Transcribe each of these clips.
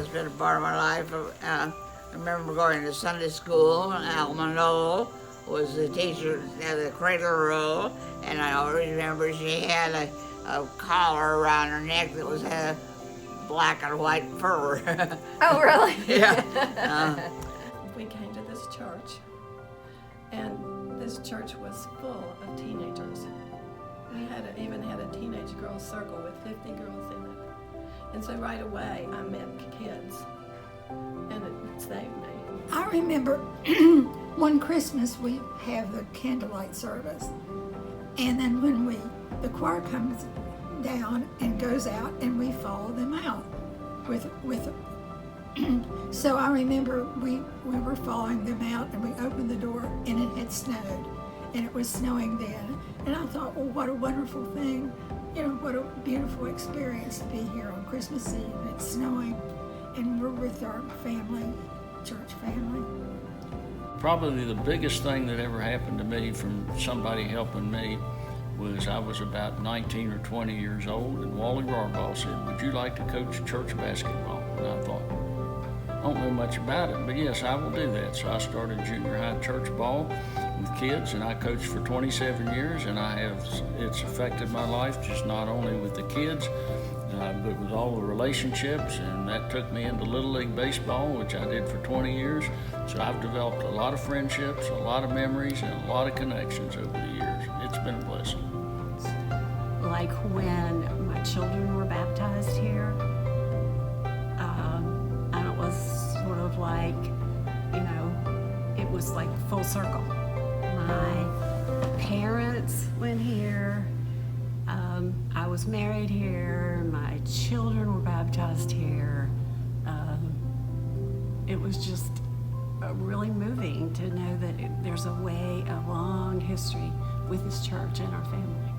That's been a part of my life. I remember going to Sunday school, and Alma Knoll was the teacher at the cradle roll, and I always remember she had a collar around her neck that had black and white fur. Oh, really? Yeah. We came to this church, and this church was full of teenagers. We even had a teenage girls circle with 50 girls in it. And so right away I met kids, and it saved me. I remember one Christmas we have the candlelight service, and then when the choir comes down and goes out, and we follow them out with so I remember we were following them out, and we opened the door, and it had snowed, and it was snowing then, and I thought, well, what a wonderful thing, what a beautiful experience to be here on Christmas Eve, and it's snowing, and we're with our family, church family. Probably the biggest thing that ever happened to me from somebody helping me was I was about 19 or 20 years old, and Wally Rarbaugh said, "Would you like to coach church basketball?" And I thought, I don't know much about it, but yes, I will do that. So I started junior high church ball with kids, and I coached for 27 years, and it's affected my life, just not only with the kids, but with all the relationships, and that took me into Little League Baseball, which I did for 20 years. So I've developed a lot of friendships, a lot of memories, and a lot of connections over the years. It's been a blessing. Like when my children were baptized here, and it was sort of like, it was like full circle. My parents went here, I was married here, my children were baptized here. It was just really moving to know that there's a long history with this church and our family.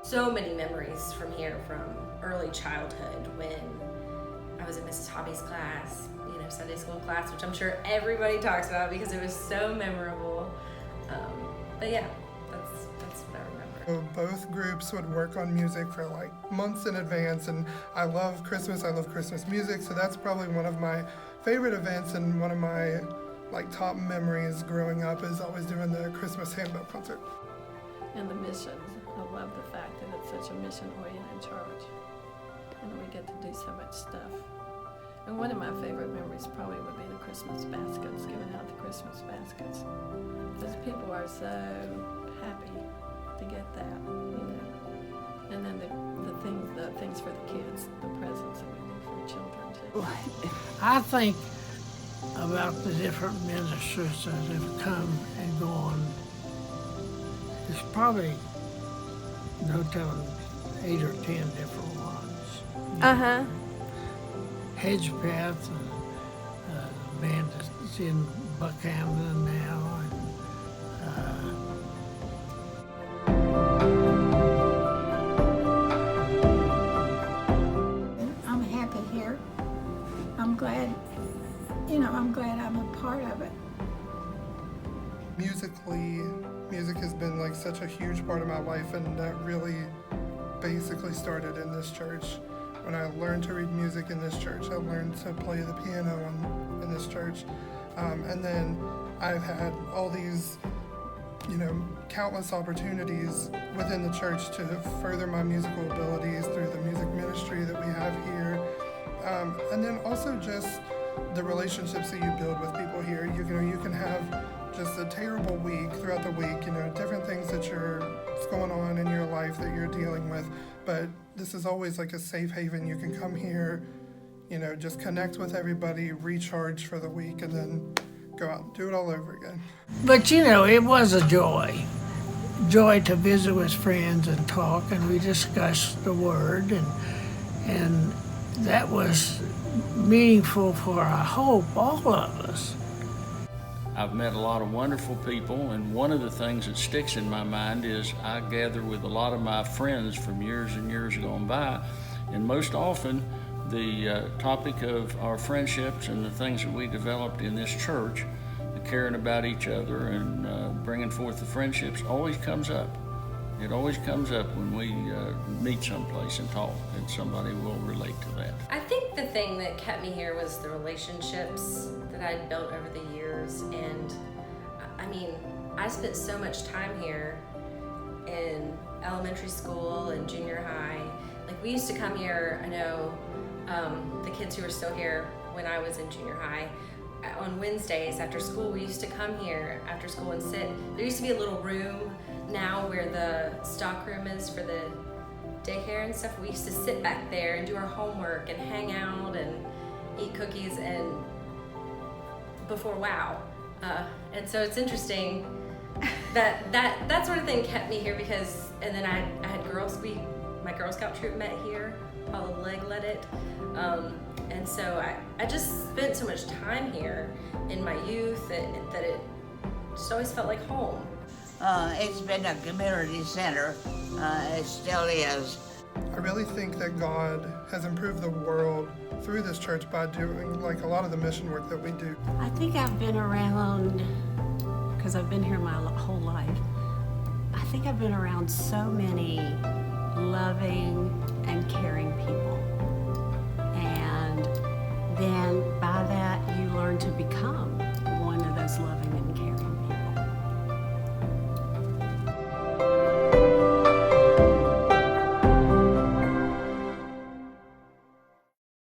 So many memories from here, from early childhood when I was in Mrs. Hobby's class, Sunday school class, which I'm sure everybody talks about because it was so memorable. But yeah, that's what I remember. Both groups would work on music for months in advance, and I love Christmas music, so that's probably one of my favorite events, and one of my top memories growing up is always doing the Christmas handbell concert. And the missions. I love the fact that it's such a mission-oriented church, and we get to do so much stuff. And one of my favorite memories probably would be the Christmas baskets, giving out the Christmas baskets. Because people are so happy to get that, And then the things for the kids, the presents that we do for the children too. I think about the different ministers that have come and gone. There's probably no telling 8 or 10 different ones. Uh-huh. Hedgepath, and the band that's in Buckhamden now, I'm happy here. I'm glad, I'm glad I'm a part of it. Musically, music has been such a huge part of my life, and that really basically started in this church. When I learned to read music in this church, I learned to play the piano in this church. And then I've had all these, countless opportunities within the church to further my musical abilities through the music ministry that we have here. And then also just the relationships that you build with people here. You can have just a terrible week throughout the week, different things that's going on in your life that you're dealing with. But this is always a safe haven. You can come here, just connect with everybody, recharge for the week, and then go out and do it all over again. But it was a joy to visit with friends and talk, and we discussed the Word, and that was meaningful for, I hope, all of us. I've met a lot of wonderful people, and one of the things that sticks in my mind is I gather with a lot of my friends from years and years gone by, and most often the topic of our friendships and the things that we developed in this church, the caring about each other and bringing forth the friendships, always comes up. It always comes up when we meet someplace and talk, and somebody will relate to that. I think the thing that kept me here was the relationships that I'd built over the years. And I mean, I spent so much time here in elementary school and junior high. Like, we used to come here, I know the kids who are still here when I was in junior high, on Wednesdays after school, we used to come here after school and sit. There used to be a little room now where the stock room is for the daycare and stuff. We used to sit back there and do our homework and hang out and eat cookies and before WOW. And so it's interesting that sort of thing kept me here because, and then I had my Girl Scout troop met here. Paula Legg led it. And so I just spent so much time here in my youth that it just always felt like home. It's been a community center. It still is. I really think that God has improved the world through this church by doing like a lot of the mission work that we do. I think I've been around, because I've been here my whole life, I think I've been around so many loving and caring people. And then by that, you learn to become one of those loving